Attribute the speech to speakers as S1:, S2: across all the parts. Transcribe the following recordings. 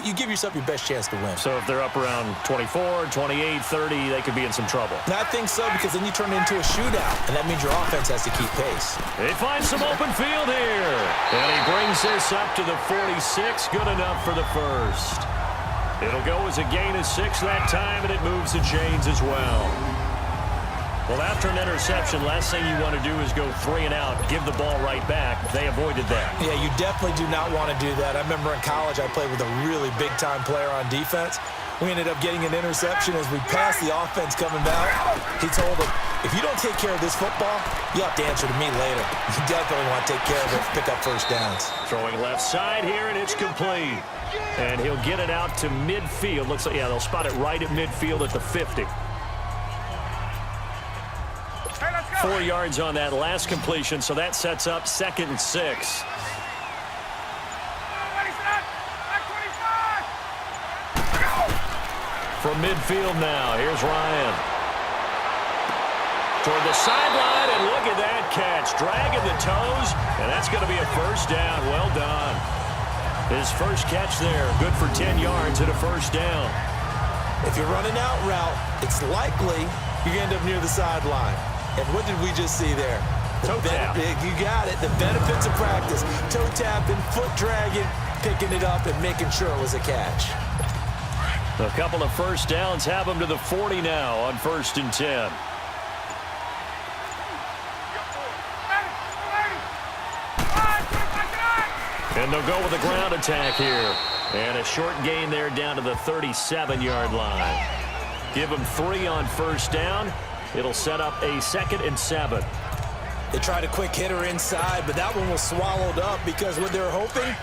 S1: you give yourself your best chance to win.
S2: So if they're up around 24, 28, 30, they could be in some trouble.
S1: And I think so, because then you turn it into a shootout, and that means your offense has to keep pace.
S2: They find some open field here. And he brings this up to the 46. Good enough for the first. It'll go as a gain of 6 that time, and it moves the chains as well. Well, after an interception, last thing you want to do is go 3 and out, give the ball right back. They avoided that.
S1: Yeah, you definitely do not want to do that. I remember in college I played with a really big-time player on defense. We ended up getting an interception as we passed the offense coming back. He told him, if you don't take care of this football, you have to answer to me later. You definitely want to take care of it, pick up first downs.
S2: Throwing left side here, and it's complete. And he'll get it out to midfield. Looks like, yeah, they'll spot it right at midfield at the 50. 4 yards on that last completion, so that sets up 2nd and 6. From midfield now, here's Ryan. Toward the sideline, and look at that catch. Dragging the toes, and that's going to be a first down. Well done. His first catch there, good for 10 yards and a first down.
S1: If you're running out route, it's likely you're going to end up near the sideline. And what did we just see there?
S2: Toe tap.
S1: You got it. The benefits of practice. Toe tapping, foot dragging, picking it up, and making sure it was a catch.
S2: A couple of first downs have them to the 40 now on 1st and 10. And they'll go with a ground attack here. And a short gain there down to the 37-yard line. Give them 3 on first down. It'll set up a 2nd and 7.
S1: They tried a quick hitter inside, but that one was swallowed up because what they're hoping,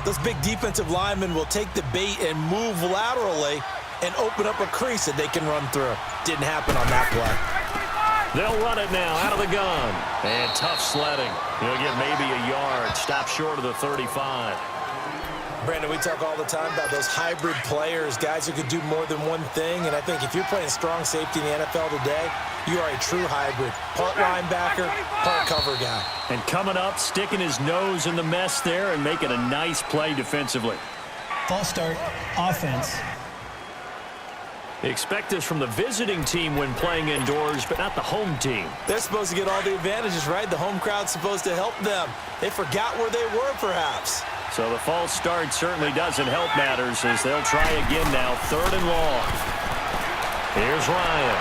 S1: those big defensive linemen will take the bait and move laterally and open up a crease that they can run through. Didn't happen on that play.
S2: They'll run it now out of the gun. And tough sledding. He'll get maybe a yard. Stop short of the 35.
S1: Brandon, we talk all the time about those hybrid players, guys who can do more than one thing. And I think if you're playing strong safety in the NFL today, you are a true hybrid. Part linebacker, part cover guy. And
S2: coming up, sticking his nose in the mess there and making a nice play defensively.
S3: False start, offense.
S2: Expect this from the visiting team when playing indoors, but not the home team.
S1: They're supposed to get all the advantages, right? The home crowd's supposed to help them. They forgot where they were, perhaps.
S2: So the false start certainly doesn't help matters as they'll try again now. 3rd and long. Here's Ryan.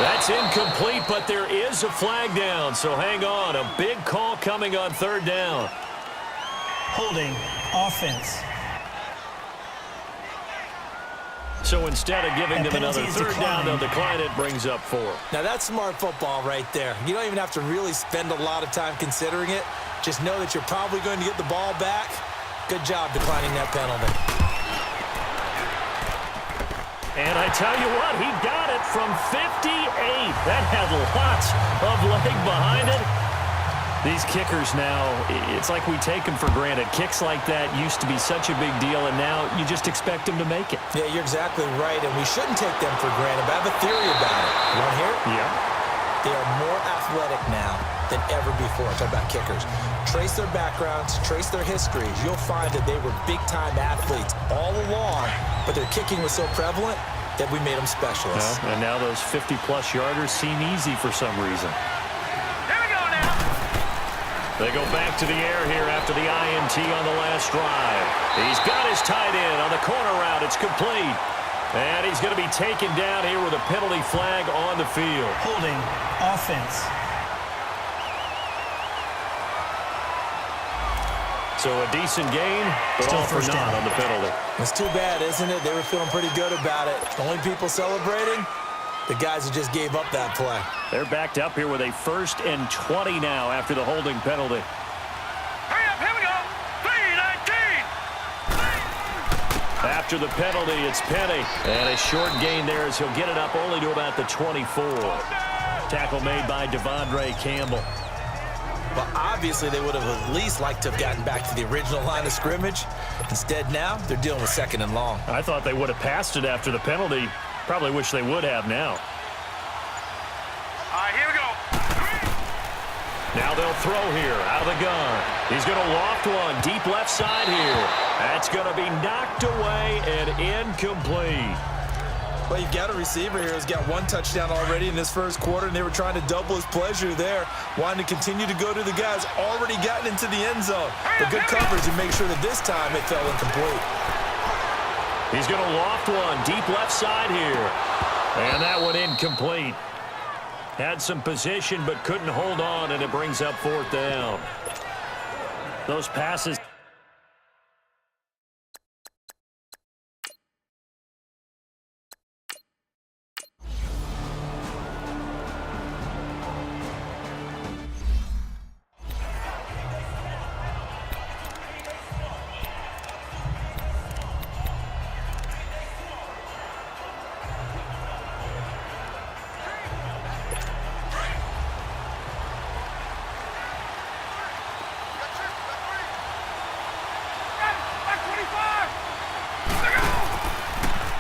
S2: That's incomplete, but there is a flag down, so hang on. A big call coming on 3rd down.
S3: Holding, offense.
S2: So instead of giving them another 3rd down, they'll decline it, brings up 4.
S1: Now that's smart football right there. You don't even have to really spend a lot of time considering it. Just know that you're probably going to get the ball back. Good job declining that penalty.
S2: And I tell you what, he got it from 58. That had lots of leg behind it. These kickers now, it's like we take them for granted. Kicks like that used to be such a big deal, and now you just expect them to make it.
S1: Yeah, you're exactly right, and we shouldn't take them for granted, but I have a theory about it. You want to hear it?
S2: Yeah.
S1: They are more athletic now than ever before. Talk about kickers. Trace their backgrounds, trace their histories. You'll find that they were big-time athletes all along, but their kicking was so prevalent that we made them specialists.
S2: And now those 50-plus yarders seem easy for some reason. They go back to the air here after the INT on the last drive. He's got his tight end on the corner route. It's complete. And he's going to be taken down here with a penalty flag on the field.
S3: Holding, offense.
S2: So a decent gain, but
S3: Still
S2: all for
S3: first
S2: naught
S3: down
S2: on the penalty.
S1: It's too bad, isn't it? They were feeling pretty good about it. Only people celebrating, the guys who just gave up that play.
S2: They're backed up here with a 1st and 20 now after the holding penalty.
S4: Hurry up, here we go. 3-19.
S2: After the penalty, it's Penny. And a short gain there as he'll get it up only to about the 24. Tackle made by Devondre Campbell.
S1: Well, obviously, they would have at least liked to have gotten back to the original line of scrimmage. Instead, now, they're dealing with 2nd and long.
S2: I thought they would have passed it after the penalty. Probably wish they would have now.
S4: All right, here we go.
S2: Now they'll throw here out of the gun. He's going to loft one deep left side here. That's going to be knocked away and incomplete.
S1: Well, you've got a receiver here who's got one touchdown already in this first quarter, and they were trying to double his pleasure there, wanting to continue to go to the guys already gotten into the end zone. But good coverage and make sure that this time it fell incomplete.
S2: He's going to loft one deep left side here. And that one incomplete. Had some position but couldn't hold on, and it brings up fourth down. Those passes.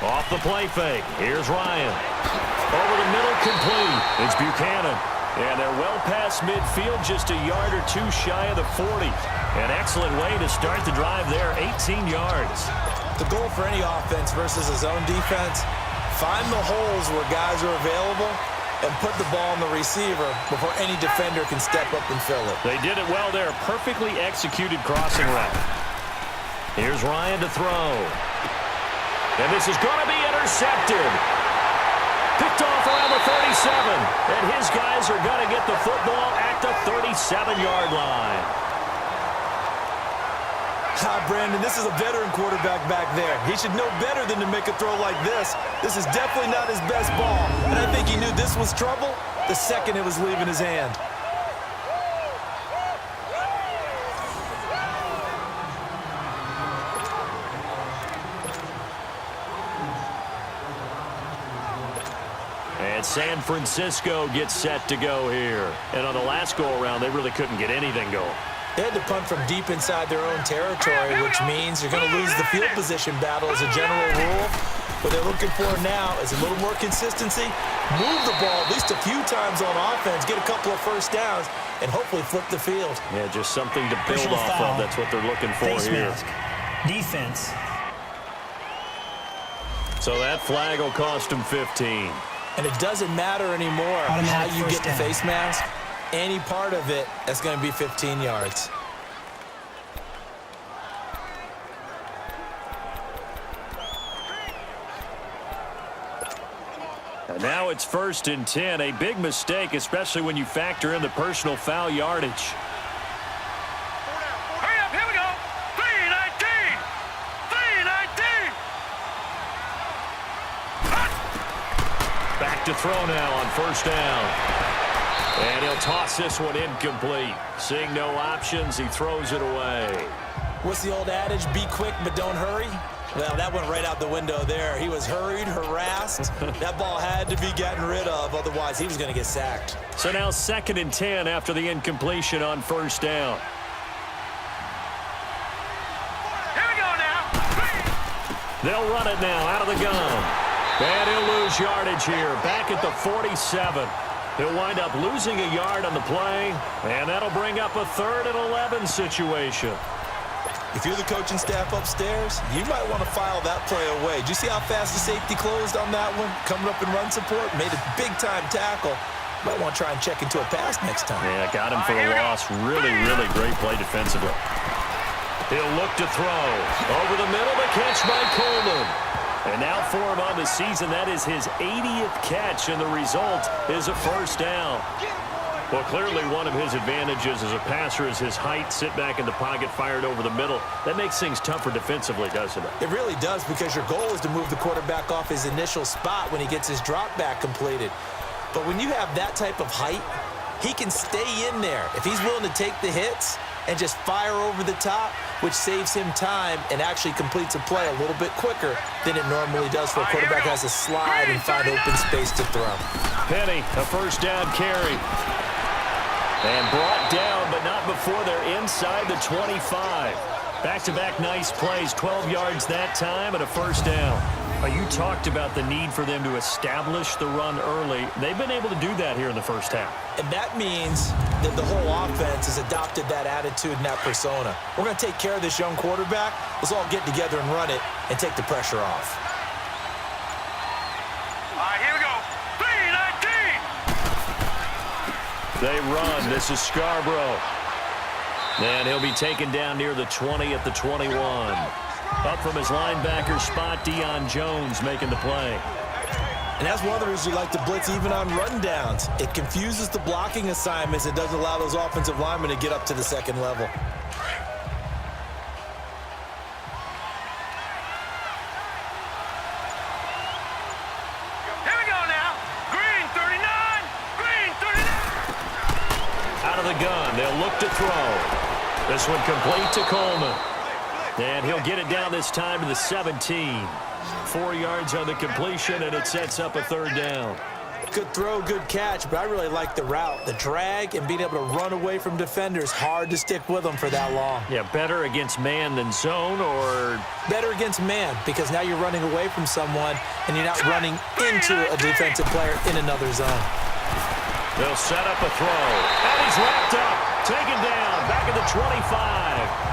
S2: Off the play fake. Here's Ryan. Over the middle, complete. It's Buchanan. And they're well past midfield, just a yard or two shy of the 40. An excellent way to start the drive there, 18 yards.
S1: The goal for any offense versus a zone defense, find the holes where guys are available and put the ball on the receiver before any defender can step up and fill it.
S2: They did it well there. Perfectly executed crossing route. Here's Ryan to throw. And this is going to be intercepted. Picked off around the 37. And his guys are going to get the football at the 37-yard line.
S1: Brandon, this is a veteran quarterback back there. He should know better than to make a throw like this. This is definitely not his best ball. And I think he knew this was trouble the second it was leaving his hand.
S2: And San Francisco gets set to go here. And on the last go-around, they really couldn't get anything going.
S1: They had to punt from deep inside their own territory, which means you're going to lose the field position battle as a general rule. What they're looking for now is a little more consistency, move the ball at least a few times on offense, get a couple of first downs, and hopefully flip the field.
S2: Yeah, just something to build off of. That's what they're looking for here.
S3: Defense.
S2: So that flag will cost them 15.
S1: And it doesn't matter anymore how you get the face mask. Any part of it, that's going to be 15 yards.
S2: And now it's 1st and 10. A big mistake, especially when you factor in the personal foul yardage.
S4: Hurry up, here we go. 319. 319.
S2: Back to throw now on 1st down. And he'll toss this one incomplete. Seeing no options, he throws it away.
S1: What's the old adage? Be quick, but don't hurry. Well, that went right out the window there. He was hurried, harassed. That ball had to be gotten rid of. Otherwise, he was going to get sacked.
S2: So now 2nd and 10 after the incompletion on 1st down.
S4: Here we go now.
S2: They'll run it now out of the gun. And he'll lose yardage here. Back at the 47. He'll wind up losing a yard on the play, and that'll bring up a 3rd and 11 situation.
S1: If you're the coaching staff upstairs, you might want to file that play away. Did you see how fast the safety closed on that one? Coming up in run support, made a big-time tackle. Might want to try and check into a pass next time.
S2: Yeah, got him for the loss. Really, really great play defensively. He'll look to throw. Over the middle, the catch by Coleman. And now for him on the season, that is his 80th catch, and the result is a 1st down. Well, clearly one of his advantages as a passer is his height. Sit back in the pocket, fired over the middle. That makes things tougher defensively, doesn't it?
S1: It really does, because your goal is to move the quarterback off his initial spot when he gets his drop back completed. But when you have that type of height, he can stay in there. If he's willing to take the hits and just fire over the top, which saves him time and actually completes a play a little bit quicker than it normally does for a quarterback who has to slide and find open space to throw.
S2: Penny, a 1st down carry. And brought down, but not before they're inside the 25. Back-to-back nice plays, 12 yards that time and a first down. You talked about the need for them to establish the run early. They've been able to do that here in the first half.
S1: And that means that the whole offense has adopted that attitude and that persona. We're going to take care of this young quarterback. Let's all get together and run it and take the pressure off.
S4: All right, here we go. 3-19.
S2: They run. This is Scarborough. And he'll be taken down near the 20 at the 21. Up from his linebacker spot, Deion Jones making the play.
S1: And that's one of the reasons you like to blitz even on run downs. It confuses the blocking assignments. It doesn't allow those offensive linemen to get up to the second level.
S4: Here we go now. Green 39. Green 39.
S2: Out of the gun, they'll look to throw. This one complete to Coleman. And he'll get it down this time to the 17. 4 yards on the completion, and it sets up a third down.
S1: Good throw, good catch, but I really like the route. The drag and being able to run away from defenders, hard to stick with them for that long.
S2: Yeah, better against man than zone, or
S1: better against man, because now you're running away from someone and you're not running into a defensive player in another zone.
S2: They'll set up a throw. And he's wrapped up, taken down, back at the 25.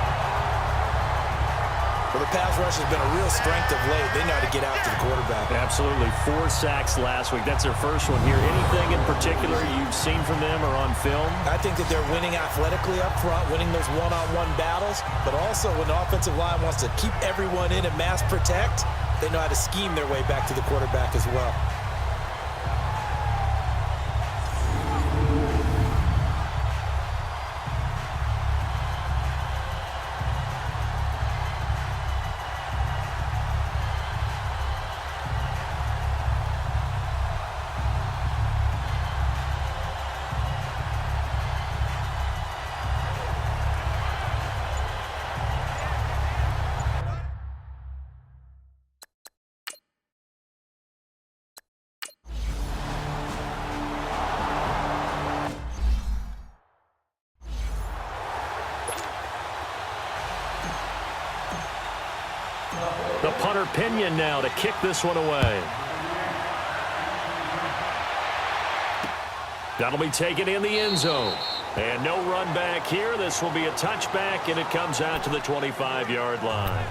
S1: Well, the pass rush has been a real strength of late. They know how to get after the quarterback.
S2: Absolutely. 4 sacks last week. That's their first one here. Anything in particular you've seen from them or on film?
S1: I think that they're winning athletically up front, winning those one-on-one battles, but also when the offensive line wants to keep everyone in and mass protect, they know how to scheme their way back to the quarterback as well.
S2: The punter Pinion now to kick this one away. That'll be taken in the end zone. And no run back here. This will be a touchback, and it comes out to the 25-yard line.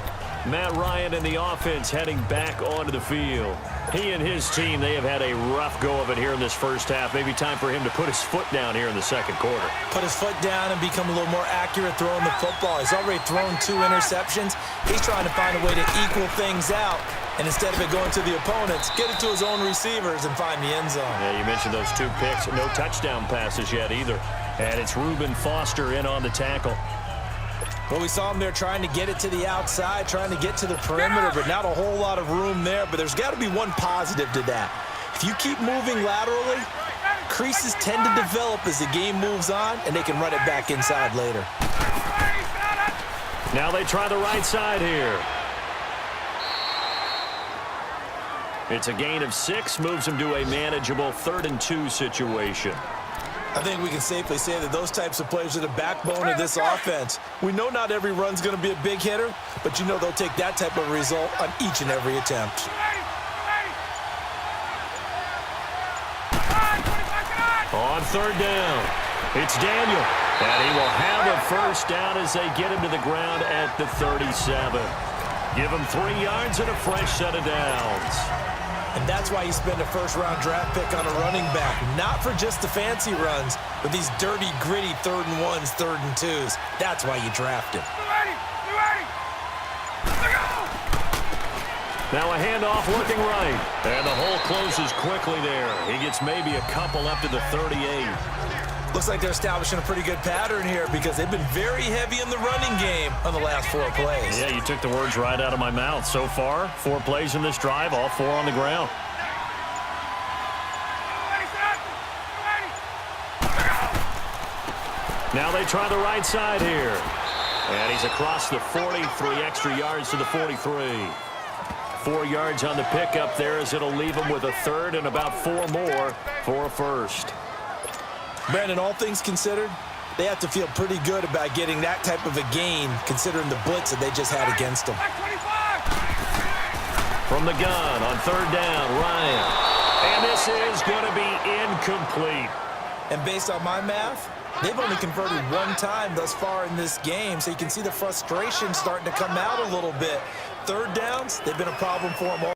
S2: Matt Ryan and the offense heading back onto the field. He and his team, they have had a rough go of it here in this first half. Maybe time for him to put his foot down here in the second quarter.
S1: Put his foot down and become a little more accurate throwing the football. He's already thrown 2 interceptions. He's trying to find a way to equal things out. And instead of it going to the opponents, get it to his own receivers and find the end zone.
S2: Yeah, you mentioned those 2 picks. No touchdown passes yet either. And it's Reuben Foster in on the tackle.
S1: Well, we saw him there trying to get it to the outside, trying to get to the perimeter, but not a whole lot of room there. But there's got to be one positive to that. If you keep moving laterally, creases tend to develop as the game moves on, and they can run it back inside later.
S2: Now they try the right side here. It's a gain of 6, moves them to a manageable 3rd and 2 situation.
S1: I think we can safely say that those types of players are the backbone of this offense. We know not every run's going to be a big hitter, but you know they'll take that type of result on each and every attempt.
S2: On 3rd down, it's Daniel. And he will have a first down as they get him to the ground at the 37. Give him 3 yards and a fresh set of downs.
S1: And that's why you spend a first-round draft pick on a running back, not for just the fancy runs, but these dirty, gritty 3rd and 1s, 3rd and 2s. That's why you draft him.
S2: Now a handoff looking right. And the hole closes quickly there. He gets maybe a couple up to the 38.
S1: Looks like they're establishing a pretty good pattern here because they've been very heavy in the running game on the last 4 plays.
S2: Yeah, you took the words right out of my mouth. So far, 4 plays in this drive, all 4 on the ground. Now they try the right side here. And he's across the 40, 3 extra yards to the 43. 4 yards on the pickup there as it'll leave him with a 3rd and about 4 more for a first.
S1: Brandon, all things considered, They have to feel pretty good about getting that type of a gain, considering the blitz that they just had against them.
S4: Back 25.
S2: From the gun on third down, Ryan. And this is going to be incomplete.
S1: And based on my math, they've only converted one time thus far in this game, so you can see the frustration starting to come out a little bit. Third downs, they've been a problem for them all.